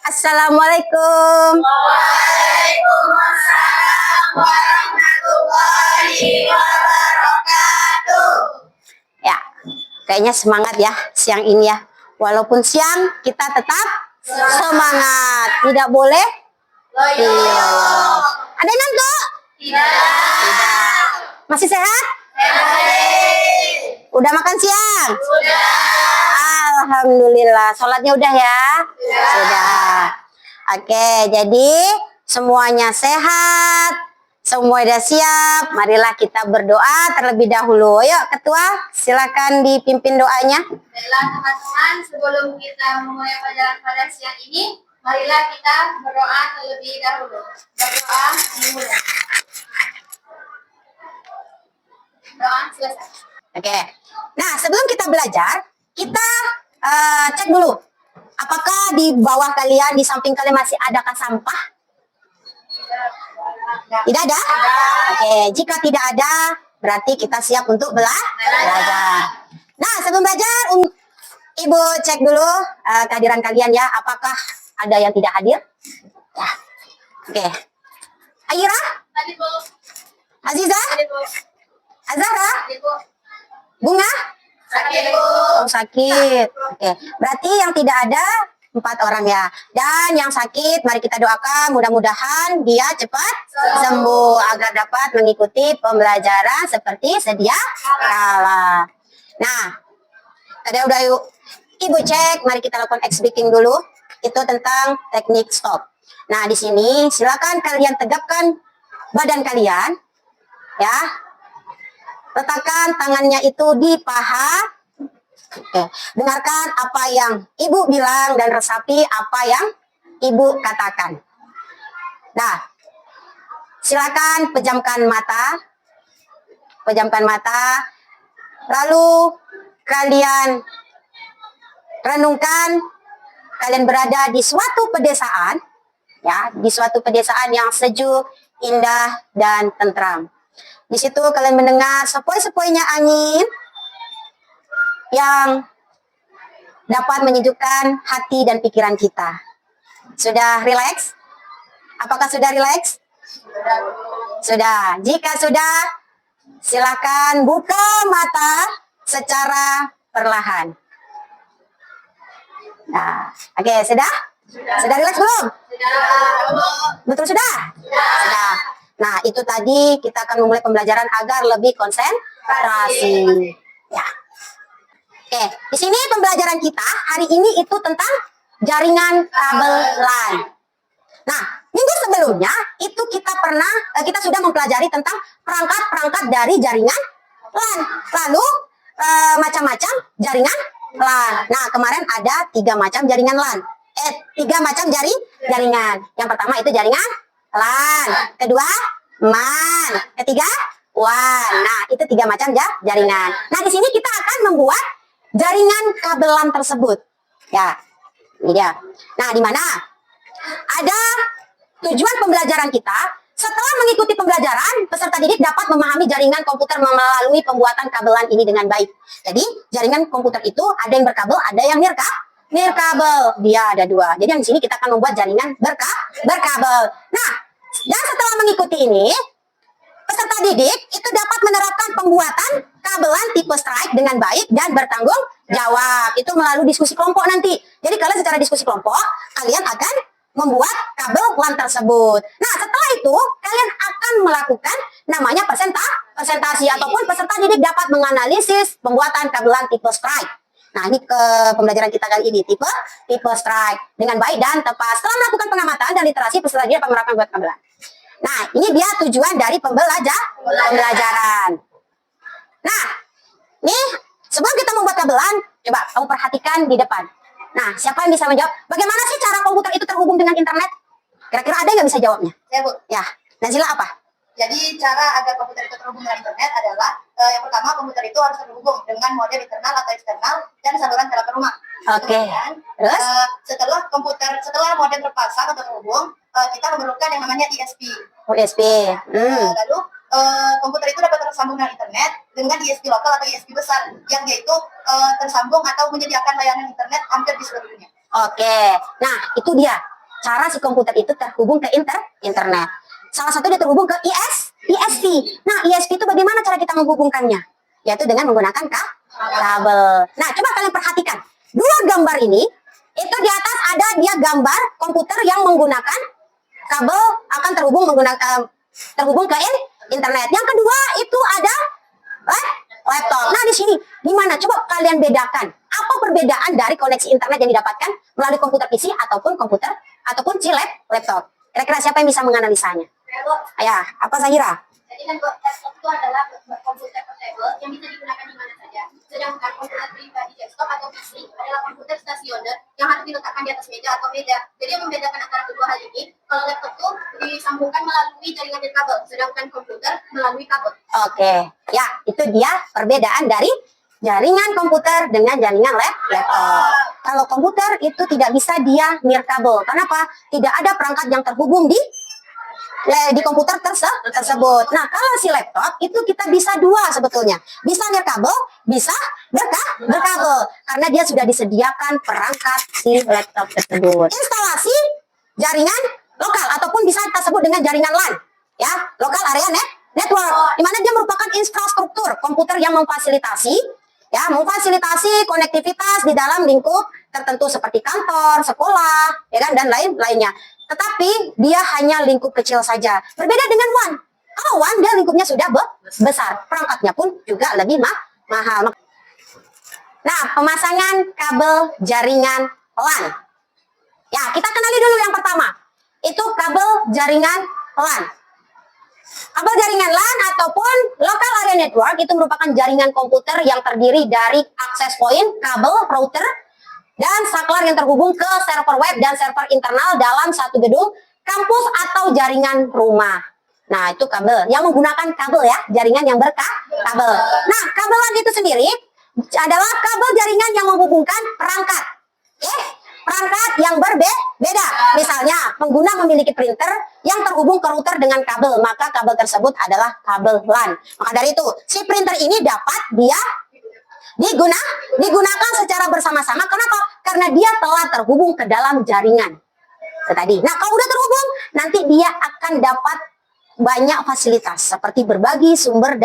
Assalamualaikum. Waalaikumsalam warahmatullahi wabarakatuh. Ya, kayaknya semangat ya siang ini ya. Walaupun siang kita tetap semangat. Tidak boleh iya. Ada yang ngantuk? Tidak. Masih sehat? Udah makan siang? Sudah. Alhamdulillah. Sholatnya udah ya? Sudah. Oke, jadi semuanya sehat, semua udah siap. Marilah kita berdoa terlebih dahulu. Yuk, Ketua, silakan dipimpin doanya. Baiklah teman-teman, sebelum kita memulai pelajaran pada siang ini, marilah kita berdoa terlebih dahulu. Berdoa dimulai. Doa selesai. Oke. Nah, sebelum kita belajar, kita cek dulu. Apakah di bawah kalian, di samping kalian masih adakah sampah? Tidak ada? Oke, jika tidak ada, berarti kita siap untuk belajar. Nah, sebelum belajar, Ibu cek dulu kehadiran kalian ya. Apakah ada yang tidak hadir? Ya. Oke. Aira? Tadi Bu. Aziza? Tadi Bu. Azahra? Tadi Bu. Bunga? Sakit Bu. Oh, sakit. Oke. Berarti yang tidak ada 4 orang ya. Dan yang sakit, mari kita doakan mudah-mudahan dia cepat sembuh agar dapat mengikuti pembelajaran seperti sedia kala. Nah, ada udah yuk. Ibu cek, mari kita lakukan X-breaking dulu. Itu tentang teknik stop. Nah, di sini silakan kalian tegapkan badan kalian ya. Letakkan tangannya itu di paha. Oke. Dengarkan apa yang ibu bilang dan resapi apa yang ibu katakan. Nah, silakan pejamkan mata. Pejamkan mata. Lalu kalian renungkan kalian berada di suatu pedesaan, ya, di suatu pedesaan yang sejuk, indah dan tentram. Di situ kalian mendengar sepoi-sepoinya angin yang dapat menyejukkan hati dan pikiran kita. Sudah rileks? Apakah sudah rileks? Sudah. Jika sudah, silakan buka mata secara perlahan. Nah, oke, sudah? Sudah rileks belum? Betul sudah? Sudah. Nah, itu tadi kita akan memulai pembelajaran agar lebih konsentrasi. Ya. Oke, di sini pembelajaran kita hari ini itu tentang jaringan kabel LAN. Nah, minggu sebelumnya itu kita sudah mempelajari tentang perangkat-perangkat dari jaringan LAN. Lalu macam-macam jaringan LAN. Nah, kemarin ada 3 macam jaringan LAN. 3 macam jaringan. Yang pertama itu jaringan LAN. Kedua, MAN. Ketiga, WAN. Nah, itu 3 macam jaringan. Nah, di sini kita akan membuat jaringan kabel LAN tersebut. Ya, ini dia. Nah, di mana ada tujuan pembelajaran kita. Setelah mengikuti pembelajaran, peserta didik dapat memahami jaringan komputer melalui pembuatan kabel LAN ini dengan baik. Jadi, jaringan komputer itu ada yang berkabel, ada yang nirkabel. Dia ada 2. Jadi, yang di sini kita akan membuat jaringan berkabel. Nah, dan setelah mengikuti ini, peserta didik itu dapat menerapkan pembuatan kabel LAN tipe strike dengan baik dan bertanggung jawab. Itu melalui diskusi kelompok nanti. Jadi kalian secara diskusi kelompok, kalian akan membuat kabel LAN tersebut. Nah, setelah itu, kalian akan melakukan namanya presentasi ataupun peserta didik dapat menganalisis pembuatan kabel LAN tipe strike. Nah, ini ke pembelajaran kita kali ini, tipe strike dengan baik dan tepat. Setelah melakukan pengamatan dan literasi, peserta didik dapat menerapkan buat kabel LAN. Nah, ini dia tujuan dari pembelajaran. Nah, nih sebelum kita membuat kabel LAN, coba kamu perhatikan di depan. Nah, siapa yang bisa menjawab? Bagaimana sih cara komputer itu terhubung dengan internet? Kira-kira ada yang bisa jawabnya? Ya Bu. Ya, Nazila apa? Jadi cara agar komputer itu terhubung dengan internet adalah yang pertama komputer itu harus terhubung dengan modem internal atau eksternal dan saluran telepon rumah. Oke. Kemudian, Terus? setelah modem terpasang atau terhubung, kita memerlukan yang namanya ISP. USB. Lalu komputer itu dapat tersambung dengan internet dengan ISP lokal atau ISP besar yang yaitu tersambung atau menyediakan layanan internet hampir di seluruh dunia. Oke. Nah, itu dia. cara si komputer itu terhubung ke internet. Salah satu dia terhubung ke ISP. Nah, ISP itu bagaimana cara kita menghubungkannya? Yaitu dengan menggunakan kabel. Nah, coba kalian perhatikan. Dua gambar ini, itu di atas ada dia gambar komputer yang menggunakan kabel akan terhubung ke internet. Yang kedua itu ada laptop. Nah, di sini gimana? Coba kalian bedakan. Apa perbedaan dari koneksi internet yang didapatkan melalui komputer PC ataupun si laptop? Kira-kira siapa yang bisa menganalisanya? Ayah, apa Zahira? Jadi kan laptop itu adalah komputer portable yang bisa digunakan di mana saja. Sedangkan komputer pribadi desktop atau PC adalah komputer stasioner yang harus diletakkan di atas meja atau meja. Jadi yang membedakan antara kedua hal ini, kalau laptop itu disambungkan melalui jaringan dan kabel, sedangkan komputer melalui kabel. Oke, ya itu dia perbedaan dari jaringan komputer dengan jaringan laptop. Kalau komputer itu tidak bisa dia nirkabel. Kenapa? Tidak ada perangkat yang terhubung di komputer tersebut. Nah, kalau si laptop itu kita bisa dua sebetulnya. Bisa nirkabel, bisa berkabel. Karena dia sudah disediakan perangkat si laptop tersebut. Instalasi jaringan lokal ataupun bisa kita sebut dengan jaringan LAN. Ya, lokal area network. Di mana dia merupakan infrastruktur komputer yang memfasilitasi konektivitas di dalam lingkup tertentu seperti kantor, sekolah, ya kan, dan lainnya. Tetapi dia hanya lingkup kecil saja. Berbeda dengan WAN. Kalau WAN dia lingkupnya sudah besar, perangkatnya pun juga lebih mahal. Nah, pemasangan kabel jaringan LAN. Ya, kita kenali dulu yang pertama. Itu kabel jaringan LAN. Kabel jaringan LAN ataupun local area network itu merupakan jaringan komputer yang terdiri dari access point, kabel, router, dan saklar yang terhubung ke server web dan server internal dalam satu gedung, kampus atau jaringan rumah. Nah, itu kabel yang menggunakan kabel ya, jaringan yang berkabel. Nah, kabel LAN itu sendiri adalah kabel jaringan yang menghubungkan perangkat. Perangkat yang berbeda. Misalnya, pengguna memiliki printer yang terhubung ke router dengan kabel, maka kabel tersebut adalah kabel LAN. Maka dari itu, si printer ini dapat dia digunakan secara bersama-sama. Kenapa? Karena dia telah terhubung ke dalam jaringan. Itu tadi. Nah, kalau udah terhubung, nanti dia akan dapat banyak fasilitas seperti berbagi sumber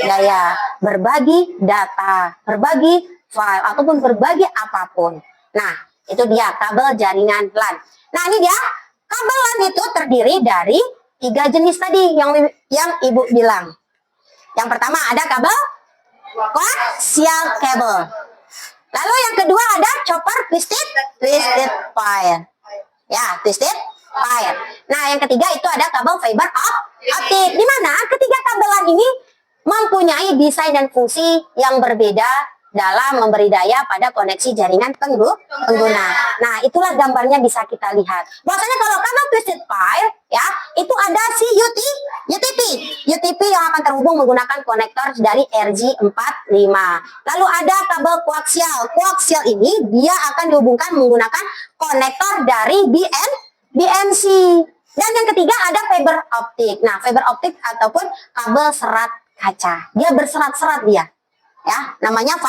daya, berbagi data, berbagi file, ataupun berbagi apapun. Nah, itu dia kabel jaringan LAN. Nah, ini dia kabel LAN itu terdiri dari 3 jenis tadi yang Ibu bilang. Yang pertama ada kabel coaxial cable. Lalu yang kedua ada chopper twisted wire. Ya, twisted wire. Nah, yang ketiga itu ada kabel fiber optic. Di mana ketiga kabel LAN ini mempunyai desain dan fungsi yang berbeda dalam memberi daya pada koneksi jaringan pengguna. Nah, itulah gambarnya bisa kita lihat. Bahwasanya kalau kabel twisted wire ya, itu ada si UTP yang akan terhubung menggunakan konektor dari RJ45. Lalu ada kabel koaksial. Koaksial ini dia akan dihubungkan menggunakan konektor dari BNC. Dan yang ketiga ada fiber optik. Nah, fiber optik ataupun kabel serat kaca. Dia berserat-serat dia. Ya, namanya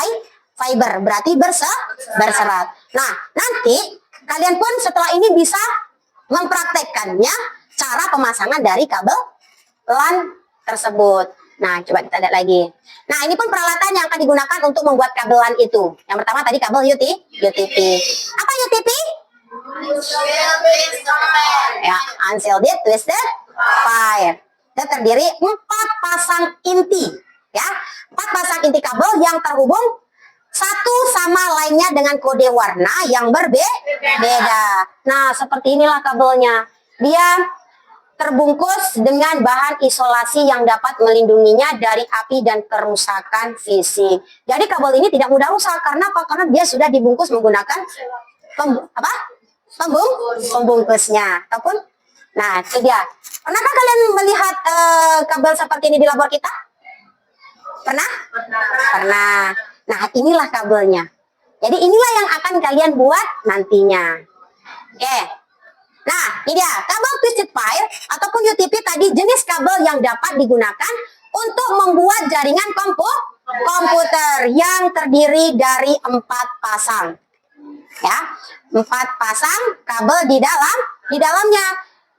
fiber, berarti berserat. Nah, nanti kalian pun setelah ini bisa mempraktekkannya cara pemasangan dari kabel LAN tersebut. Nah, coba kita lihat lagi. Nah, ini pun peralatan yang akan digunakan untuk membuat kabel LAN itu. Yang pertama tadi kabel UTP. Apa UTP? Ya, unshielded twisted wire. Itu terdiri 4 pasang inti. Ya, 4 pasang inti kabel yang terhubung satu sama lainnya dengan kode warna yang berbeda. Nah, seperti inilah kabelnya. Dia terbungkus dengan bahan isolasi yang dapat melindunginya dari api dan kerusakan fisik. Jadi kabel ini tidak mudah rusak karena apa? Karena dia sudah dibungkus menggunakan pembungkusnya. Ataupun, nah itu dia. Pernahkah kalian melihat kabel seperti ini di labor kita? Pernah? Nah, inilah kabelnya. Jadi inilah yang akan kalian buat nantinya. Oke. Nah, ini dia kabel twisted wire ataupun UTP tadi jenis kabel yang dapat digunakan untuk membuat jaringan komputer yang terdiri dari 4 pasang. Ya, 4 pasang kabel di dalam Di dalamnya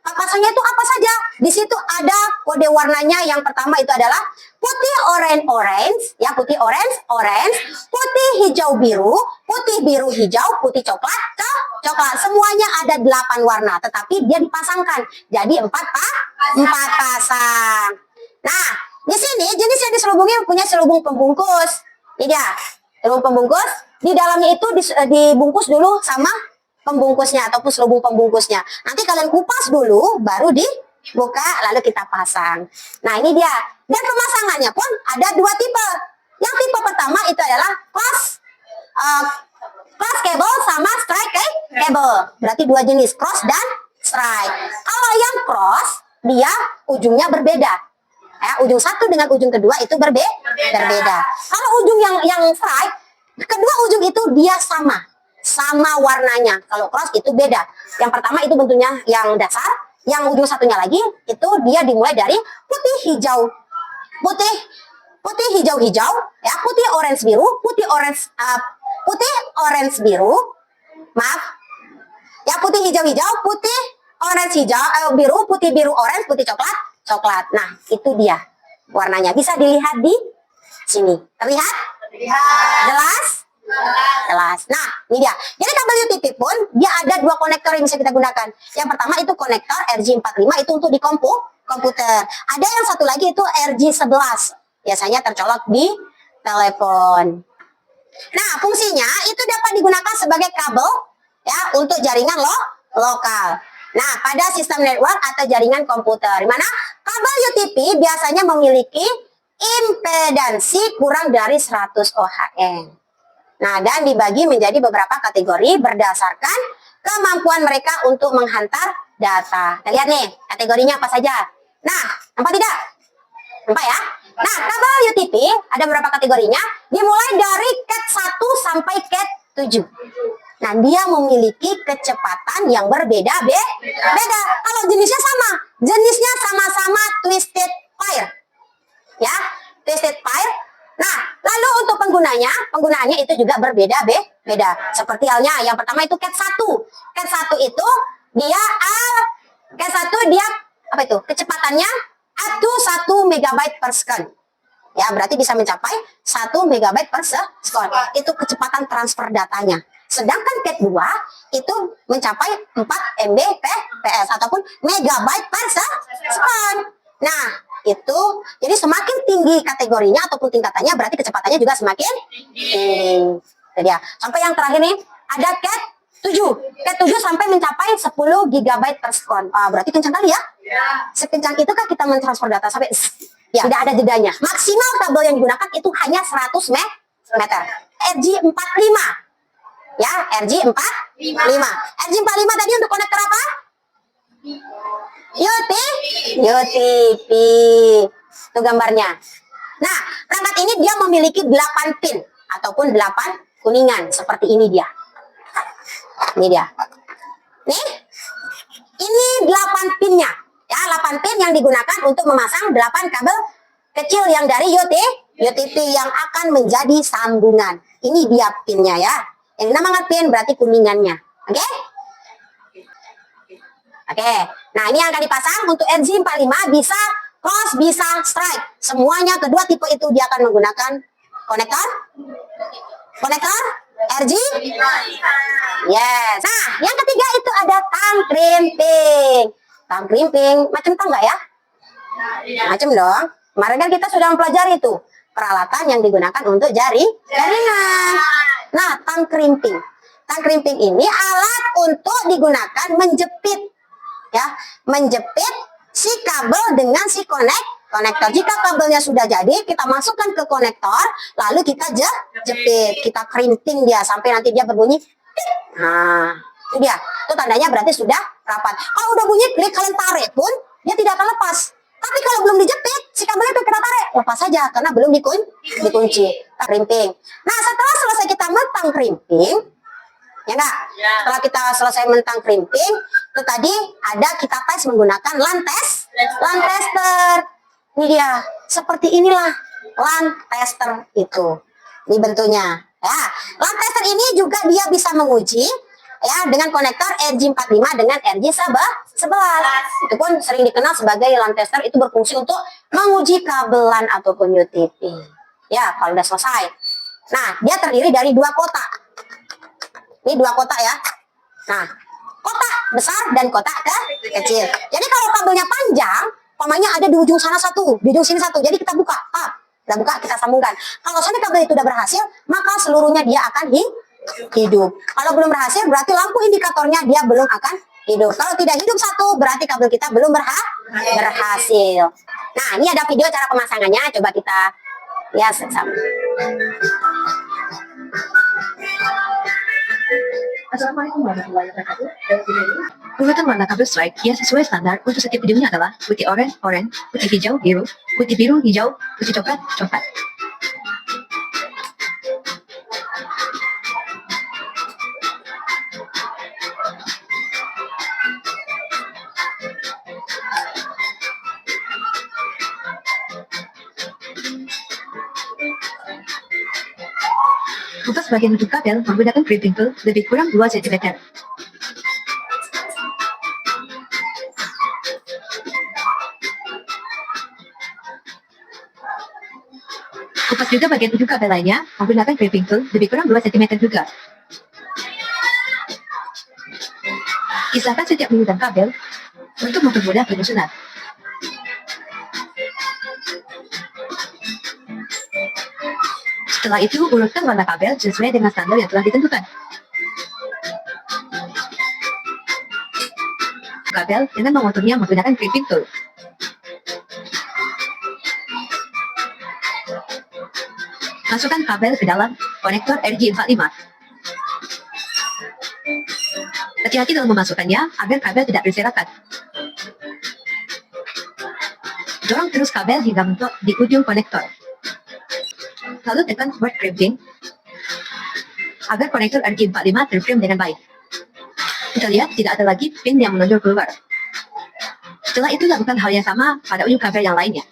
pasangnya itu apa saja? Di situ ada kode warnanya. Yang pertama itu adalah putih orange, ya putih orange, putih hijau biru, putih biru hijau, putih coklat ke coklat. Semuanya ada 8 warna, tetapi dia dipasangkan. Jadi 4 pasang. Nah, di sini jenis yang diselubungi punya selubung pembungkus. Ini dia, selubung pembungkus. Di dalamnya itu dibungkus dulu sama pembungkusnya ataupun selubung pembungkusnya. Nanti kalian kupas dulu, baru dibuka, lalu kita pasang. Nah, ini dia. Dan pemasangannya pun ada 2 tipe. Yang tipe pertama itu adalah cross cable sama strike cable. Berarti 2 jenis, cross dan strike. Kalau yang cross, dia ujungnya berbeda. Ujung satu dengan ujung kedua itu berbeda. Kalau ujung yang strike, kedua ujung itu dia sama warnanya. Kalau cross itu beda. Yang pertama itu bentuknya yang dasar, yang ujung satunya lagi itu dia dimulai dari putih hijau ya, putih orange biru, putih orange biru, maaf ya, putih hijau, putih orange hijau, biru, putih biru orange, putih coklat. Nah, itu dia warnanya, bisa dilihat di sini. Terlihat? Jelas. Nah, ini dia. Jadi kabel UTP pun dia ada 2 konektor yang bisa kita gunakan. Yang pertama itu konektor RJ45, itu untuk di komputer. Ada yang satu lagi itu RJ11. Biasanya tercolok di telepon. Nah, fungsinya itu dapat digunakan sebagai kabel ya untuk jaringan lokal. Nah, pada sistem network atau jaringan komputer, di mana kabel UTP biasanya memiliki impedansi kurang dari 100 ohm. Nah, dan dibagi menjadi beberapa kategori berdasarkan kemampuan mereka untuk menghantar data. Kita lihat nih, kategorinya apa saja. Nah, nampak tidak? Nampak ya? Nah, kabel UTP ada beberapa kategorinya, dimulai dari Cat 1 sampai Cat 7. Nah, dia memiliki kecepatan yang beda. Kalau jenisnya sama-sama twisted pair. Ya, twisted pair. Nah, lalu untuk penggunaannya itu juga beda. Seperti halnya yang pertama itu Cat 1. Cat 1 itu dia apa itu? Kecepatannya up to 1 MB per second. Ya, berarti bisa mencapai 1 MB per second. Itu kecepatan transfer datanya. Sedangkan Cat 2 itu mencapai 4 Mbps ataupun megabyte per second. Nah, itu jadi semakin tinggi kategorinya ataupun tingkatannya, berarti kecepatannya juga semakin tinggi. Jadi ya, sampai yang terakhir nih ada Cat 7. Cat 7 sampai mencapai 10 GB per second. Berarti kencang kali ya? Sekencang itu kan kita mentransfer data sampai ya, tidak ada jedanya. Maksimal kabel yang digunakan itu hanya 100 meter. RJ45. Ya, RJ45. RJ45 tadi untuk konektor apa? UTP. Itu gambarnya. Nah, perangkat ini dia memiliki 8 pin ataupun 8 kuningan seperti ini dia. Ini dia. Nih. Ini 8 pinnya. Ya, 8 pin yang digunakan untuk memasang 8 kabel kecil yang dari UTP yang akan menjadi sambungan. Ini dia pinnya ya. Yang namanya pin berarti kuningannya. Oke? Oke, nah ini yang akan dipasang untuk RJ45 bisa cross, bisa strike. Semuanya kedua tipe itu dia akan menggunakan konektor RJ. Yes. Nah, yang ketiga itu ada tang krimping. Tang krimping macam tangga ya? Macam dong. Kemarin kan kita sudah mempelajari itu peralatan yang digunakan untuk jaringan. Nah, tang krimping. Tang krimping ini alat untuk digunakan menjepit. Ya, menjepit si kabel dengan si konektor. Jika kabelnya sudah jadi, kita masukkan ke konektor, lalu kita jepit, kita krimping dia sampai nanti dia berbunyi. Nah, itu dia. Itu tandanya berarti sudah rapat. Kalau udah bunyi klik, kalian tarik pun dia tidak akan lepas. Tapi kalau belum dijepit, si kabelnya itu kita tarik, lepas saja karena belum dikunci. Krimping. Nah, setelah selesai kita mentang krimping, ya enggak? Setelah kita selesai mentang krimping, itu tadi ada kita tes menggunakan LAN tester. Ini dia, seperti inilah LAN tester itu. Ini bentuknya. Ya, LAN tester ini juga dia bisa menguji ya dengan konektor RJ45 dengan RJ11. Itu pun sering dikenal sebagai LAN tester, itu berfungsi untuk menguji kabel LAN ataupun UTP. Ya, kalau udah selesai. Nah, dia terdiri dari dua kotak. Ini dua kotak ya. Nah, kotak besar dan kotak kecil. Jadi kalau kabelnya panjang, umpamanya ada di ujung sana satu, di ujung sini satu. Jadi kita buka, kita buka, kita sambungkan. Kalau sampai kabel itu udah berhasil, maka seluruhnya dia akan hidup. Kalau belum berhasil, berarti lampu indikatornya dia belum akan hidup. Kalau tidak hidup satu, berarti kabel kita belum berhasil. Nah, ini ada video cara pemasangannya. Coba kita lihat sama. Assalamualaikum warahmatullahi wabarakatuh. Dalam video ini, urutan warna kabel strike yang sesuai standar untuk setiap videonya adalah putih oranye, putih hijau, biru, putih biru, hijau, putih coklat, coklat. Untuk sebagian ujung kabel menggunakan crimping tool lebih kurang 2 cm. Kupas juga bagian ujung kabel lainnya menggunakan crimping tool lebih kurang 2 cm juga. Pisahkan setiap lulusan kabel untuk mempermudah penyusunan. Setelah itu, urutkan warna kabel sesuai dengan standar yang telah ditentukan. Kabel dengan memotongnya menggunakan crimping tool. Masukkan kabel ke dalam konektor RJ45. Hati-hati dalam memasukkannya agar kabel tidak berserakan. Dorong terus kabel hingga mentok di ujung konektor. Lalu tekan word crimping agar konektor RJ45 terframe dengan baik. Kita lihat tidak ada lagi pin yang menonjol keluar. Setelah itu lakukan hal yang sama pada ujung kabel yang lainnya.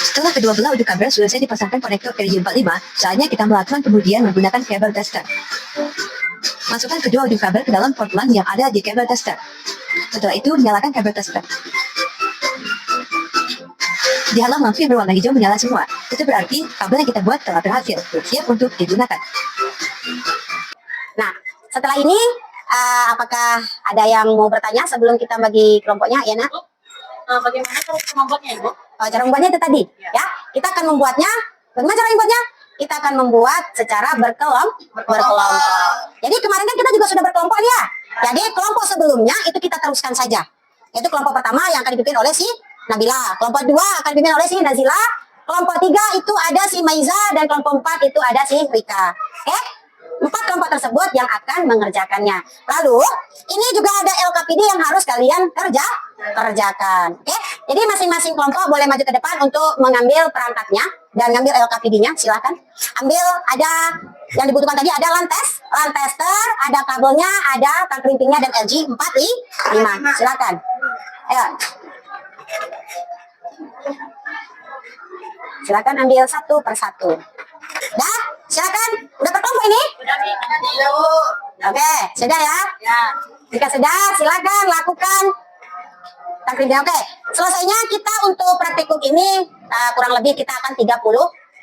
Setelah kedua belah ujung kabel selesai dipasangkan konektor RJ45, saatnya kita melakukan pengujian menggunakan kabel tester. Masukkan kedua ujung kabel ke dalam port LAN yang ada di kabel tester. Setelah itu nyalakan kabel tester. Di halaman lampu yang berwarna hijau menyala semua. Itu berarti kabel yang kita buat telah berhasil, siap untuk digunakan. Nah, setelah ini, apakah ada yang mau bertanya sebelum kita bagi kelompoknya, ya nak? Bagaimana cara membuatnya, Ibu? Cara membuatnya itu tadi, ya. Kita akan membuatnya, bagaimana cara membuatnya? Kita akan membuat secara berkelompok. Jadi kemarin kan kita juga sudah berkelompok nih ya. Jadi kelompok sebelumnya itu kita teruskan saja. Yaitu kelompok pertama yang akan dipimpin oleh si Nabila, kelompok 2 akan dipimpin oleh si Nazila, kelompok 3 itu ada si Maiza, dan kelompok 4 itu ada si Rika. Oke? 4 kelompok tersebut yang akan mengerjakannya. Lalu, ini juga ada LKPD yang harus kalian kerjakan. Oke? Jadi masing-masing kelompok boleh maju ke depan untuk mengambil perangkatnya dan ngambil LKPD-nya, silakan. Ambil, ada yang dibutuhkan tadi ada LAN tester, ada kabelnya, ada tang crimpingnya dan RJ45. Silakan. Ayo. Silakan ambil satu persatu. Dah, silakan. Udah berkelompok ini? Oke, sudah ya? Jika sudah, silakan lakukan takrimnya. Oke, selesainya kita untuk praktikum ini kurang lebih kita akan 30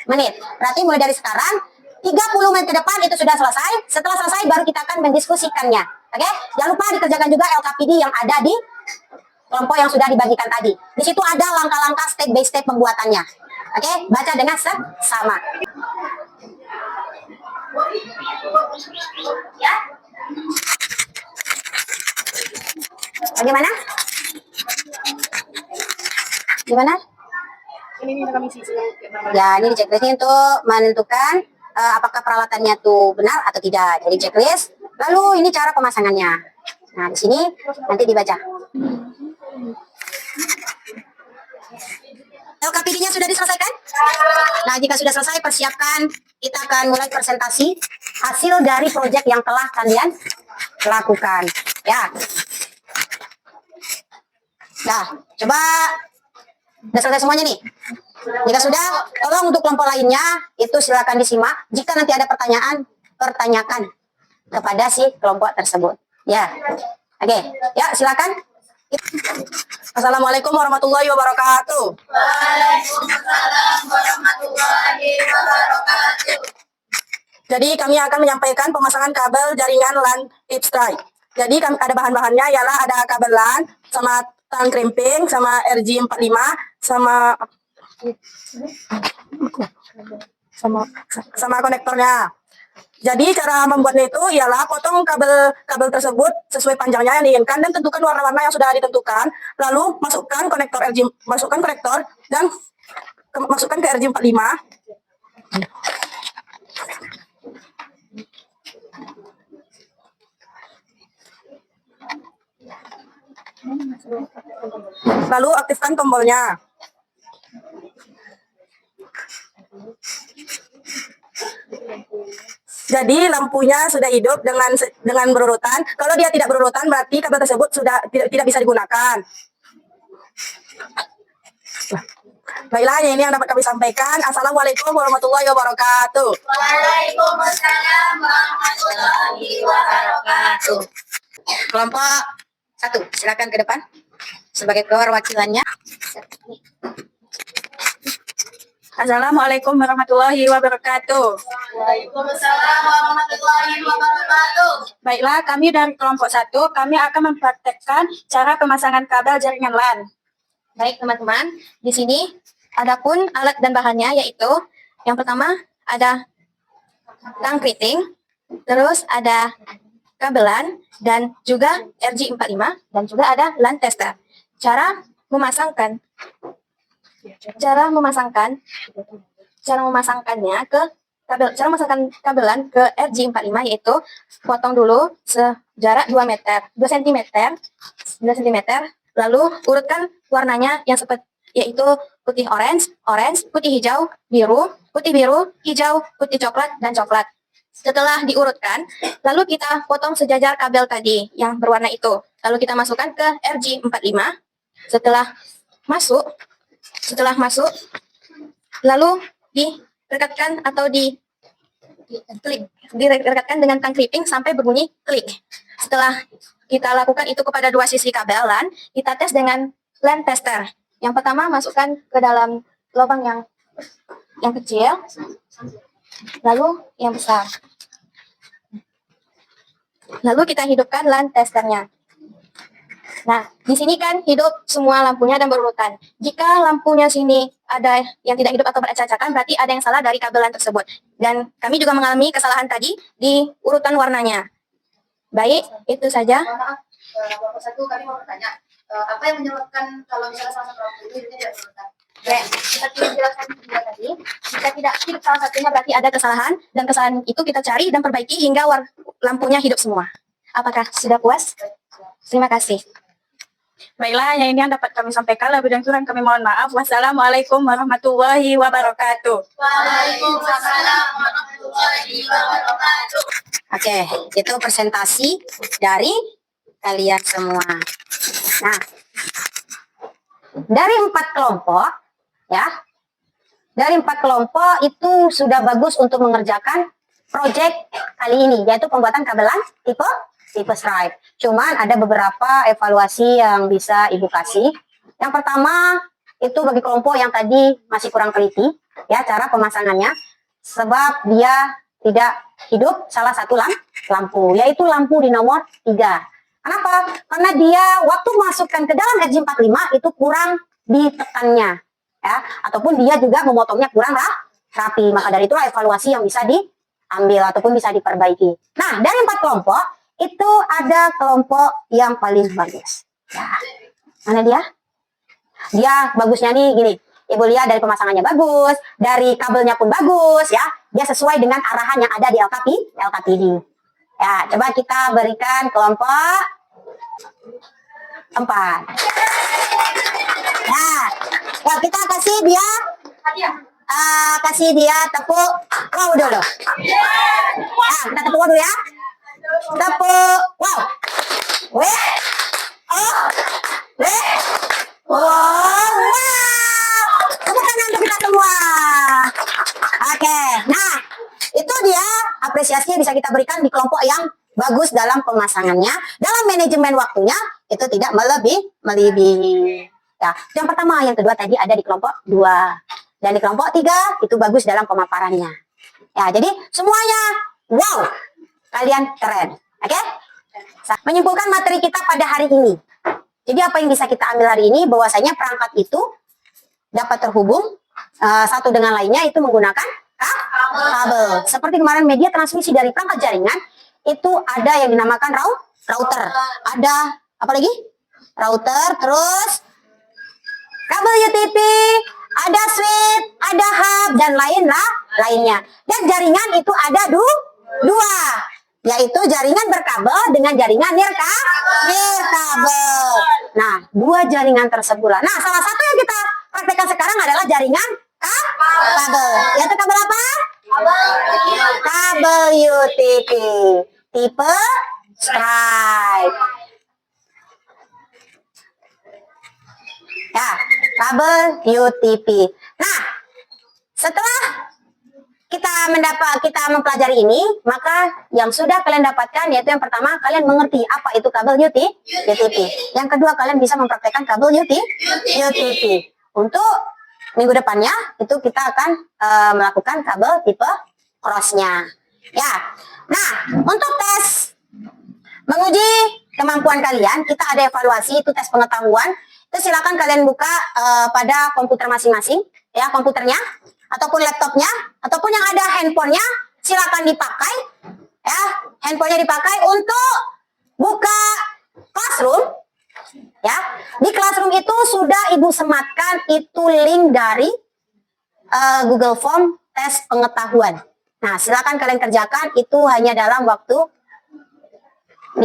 menit. Berarti mulai dari sekarang 30 menit ke depan itu sudah selesai. Setelah selesai baru kita akan mendiskusikannya. Oke, jangan lupa dikerjakan juga LKPD yang ada di kelompok yang sudah dibagikan tadi. Di situ ada langkah-langkah step by step pembuatannya. Oke, baca dengan sama. Ya. Bagaimana? Gimana? Ya, ini di checklistnya untuk menentukan apakah peralatannya tuh benar atau tidak. Jadi checklist. Lalu ini cara pemasangannya. Nah, di sini nanti dibaca. LKPD-nya sudah diselesaikan? Nah, jika sudah selesai, persiapkan. Kita akan mulai presentasi hasil dari proyek yang telah kalian lakukan. Ya. Nah, coba. Sudah selesai semuanya nih? Jika sudah, tolong untuk kelompok lainnya, itu silakan disimak. Jika nanti ada pertanyaan, pertanyakan kepada si kelompok tersebut. Ya, oke, ya silakan. Assalamualaikum warahmatullahi wabarakatuh. Waalaikumsalam warahmatullahi wabarakatuh. Jadi kami akan menyampaikan pemasangan kabel jaringan LAN Ipstrike. Jadi ada bahan-bahannya ialah ada kabel LAN sama tang krimping sama RJ45 sama konektornya. Jadi cara membuatnya itu ialah potong kabel tersebut sesuai panjangnya yang diinginkan dan tentukan warna-warna yang sudah ditentukan. Lalu masukkan konektor dan masukkan ke RJ45. Lalu aktifkan tombolnya. Jadi lampunya sudah hidup dengan berurutan. Kalau dia tidak berurutan berarti kabel tersebut sudah tidak bisa digunakan. Baiklah, ini yang dapat kami sampaikan. Assalamualaikum warahmatullahi wabarakatuh. Waalaikumsalam warahmatullahi wabarakatuh. Kelompok 1, silakan ke depan sebagai perwakilannya. Assalamualaikum warahmatullahi wabarakatuh. Waalaikumsalam warahmatullahi wabarakatuh. Baiklah, kami dari kelompok 1, kami akan mempraktekkan cara pemasangan kabel jaringan LAN. Baik teman-teman, di sini adapun alat dan bahannya yaitu yang pertama ada tang keriting, terus ada kabelan dan juga RJ45 dan juga ada LAN tester. Cara memasangkannya ke kabelan ke RJ45 yaitu potong dulu sejarak 2 cm, lalu urutkan warnanya yang seperti yaitu putih orange, putih hijau, putih biru, hijau, putih coklat dan coklat. Setelah diurutkan, lalu kita potong sejajar kabel tadi yang berwarna itu. Lalu kita masukkan ke RJ45. Setelah masuk, lalu direkatkan atau direkatkan dengan tang clipping sampai berbunyi klik. Setelah kita lakukan itu kepada dua sisi kabel LAN, kita tes dengan LAN tester. Yang pertama masukkan ke dalam lubang yang kecil, lalu yang besar. Lalu kita hidupkan LAN testernya. Nah, di sini kan hidup semua lampunya dan berurutan. Jika lampunya sini ada yang tidak hidup atau beracak-acakan, berarti ada yang salah dari kabel LAN tersebut. Dan kami juga mengalami kesalahan tadi di urutan warnanya. Baik, itu saja. Maaf, kelompok 1 kami mau bertanya, apa yang menyebabkan kalau misalnya salah satu lampu ini tidak berurutan? Ya, seperti yang dijelaskan juga tadi, jika tidak hidup salah satunya berarti ada kesalahan, dan kesalahan itu kita cari dan perbaiki hingga lampunya hidup semua. Apakah sudah puas? Terima kasih. Baiklah, yang ini yang dapat kami sampaikan. Lebih dan kurang kami mohon maaf. Wassalamualaikum warahmatullahi wabarakatuh. Waalaikumsalam warahmatullahi wabarakatuh. Oke, itu presentasi dari kalian semua. Nah, dari 4 kelompok, ya, dari 4 kelompok itu sudah bagus untuk mengerjakan proyek kali ini, yaitu pembuatan kabelan tipe stripe. Cuman ada beberapa evaluasi yang bisa Ibu kasih. Yang pertama, itu bagi kelompok yang tadi masih kurang teliti, ya, cara pemasangannya, sebab dia tidak hidup salah satu lampu, yaitu lampu di nomor 3. Kenapa? Karena dia waktu masukkan ke dalam RJ45 itu kurang ditekannya, ya, ataupun dia juga memotongnya kurang rapi. Maka dari itulah evaluasi yang bisa diambil ataupun bisa diperbaiki. Nah, dari 4 kelompok itu ada kelompok yang paling bagus. Ya, mana dia? Dia bagusnya nih gini. Ibu lihat dari pemasangannya bagus, dari kabelnya pun bagus, ya. Dia sesuai dengan arahan yang ada di LKPD. Ya, coba kita berikan kelompok 4. Nah, ya, kita kasih dia tepuk wow dulu. Nah, kita tepuk wow dulu ya. Tepuk wow. Weh. Oh. Weh. Wow. Tepuk tangan untuk kita semua. Oke, nah itu dia apresiasinya bisa bisa kita berikan di kelompok yang bagus dalam pemasangannya, dalam manajemen waktunya itu tidak melebihi. Ya, yang pertama, yang kedua tadi ada di kelompok 2 dan di kelompok 3 itu bagus dalam pemaparannya. Ya, jadi semuanya wow, kalian keren. Oke? Menyimpulkan materi kita pada hari ini. Jadi apa yang bisa kita ambil hari ini bahwasanya perangkat itu dapat terhubung satu dengan lainnya itu menggunakan kabel. Seperti kemarin media transmisi dari perangkat jaringan itu ada yang dinamakan router. Ada apa lagi? Router, terus kabel UTP, ada switch, ada hub dan lainnya. Dan jaringan itu ada dua, yaitu jaringan berkabel dengan jaringan nirkabel. Nah, dua jaringan tersebut. Nah, salah satu yang kita praktekkan sekarang adalah jaringan kabel. Yaitu kabel apa? Kabel UTP tipe stripe. Ya, kabel UTP. Nah, setelah kita mempelajari ini, maka yang sudah kalian dapatkan yaitu yang pertama, kalian mengerti apa itu kabel UTP. Yang kedua, kalian bisa mempraktekkan kabel UTP. Untuk minggu depannya itu kita akan melakukan kabel tipe crossnya. Ya. Nah, untuk tes menguji kemampuan kalian, kita ada evaluasi, itu tes pengetahuan. Itu silakan kalian buka pada komputer masing-masing, ya, komputernya ataupun laptopnya ataupun yang ada handphonenya, silakan dipakai, ya, handphonenya dipakai untuk buka Classroom, ya. Di Classroom itu sudah Ibu sematkan itu link dari Google Form tes pengetahuan. Nah, silakan kalian kerjakan, itu hanya dalam waktu 5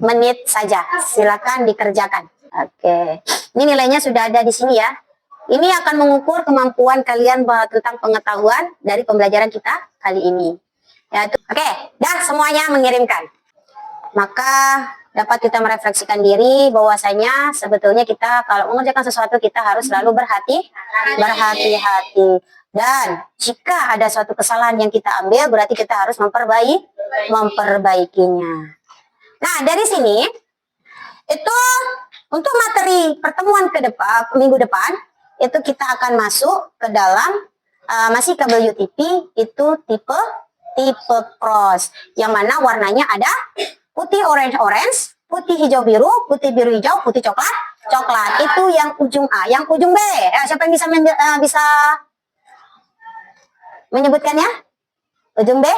menit saja. Silakan dikerjakan. Oke, ini nilainya sudah ada di sini ya. Ini akan mengukur kemampuan kalian tentang pengetahuan dari pembelajaran kita kali ini. Ya, oke, dah semuanya mengirimkan. Maka dapat kita merefleksikan diri bahwasanya sebetulnya kita kalau mengerjakan sesuatu kita harus selalu berhati-hati. Dan jika ada suatu kesalahan yang kita ambil, berarti kita harus memperbaikinya. Nah, dari sini itu untuk materi pertemuan minggu depan itu kita akan masuk ke dalam masih kabel UTP itu tipe cross, yang mana warnanya ada putih orange, putih hijau biru hijau, putih coklat. Itu yang ujung A, yang ujung B. Siapa yang bisa menyebutkannya? Ujung B?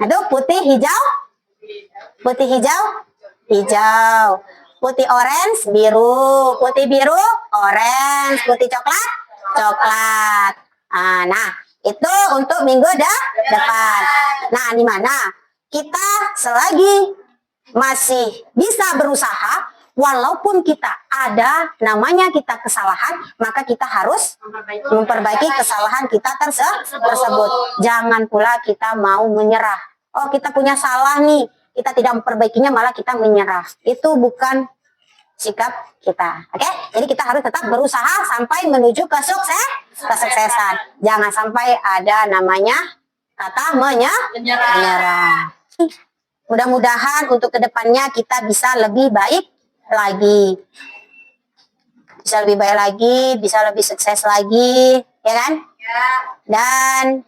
Aduh, putih hijau, putih orange, biru, putih biru, orange, putih coklat. Nah, itu untuk minggu depan. Nah, di mana kita selagi masih bisa berusaha, walaupun kita ada namanya kita kesalahan, maka kita harus memperbaiki kesalahan kita tersebut. Jangan pula kita mau menyerah. Oh, kita punya salah nih, kita tidak memperbaikinya, malah kita menyerah. Itu bukan sikap kita. Oke? Jadi kita harus tetap berusaha sampai menuju kesuksesan. Jangan sampai ada namanya kata menyerah. Mudah-mudahan untuk kedepannya kita bisa lebih baik lagi. Bisa lebih sukses lagi, ya kan? Ya. Dan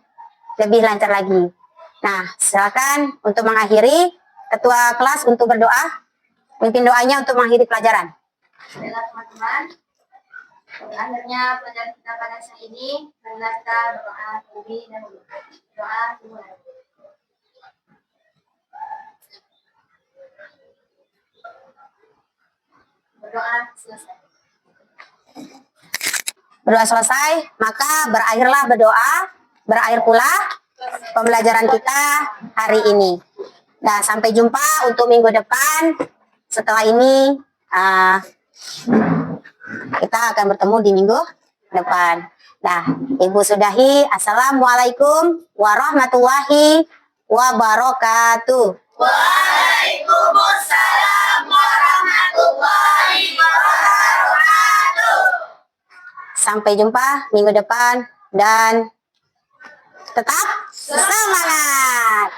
lebih lancar lagi. Nah, silakan untuk mengakhiri, ketua kelas untuk berdoa, mimpin doanya untuk mengakhiri pelajaran. Baiklah teman-teman, akhirnya pelajaran kita pada siang ini, marilah kita berdoa terlebih dahulu. Doa dimulai. Berdoa selesai. Berdoa selesai, maka berakhir pula pembelajaran kita hari ini. Nah, sampai jumpa untuk minggu depan. Setelah ini kita akan bertemu di minggu depan. Nah, Ibu sudahi. Assalamualaikum warahmatullahi wabarakatuh. Waalaikumsalam warahmatullahi wabarakatuh. Sampai jumpa minggu depan dan tetap semangat.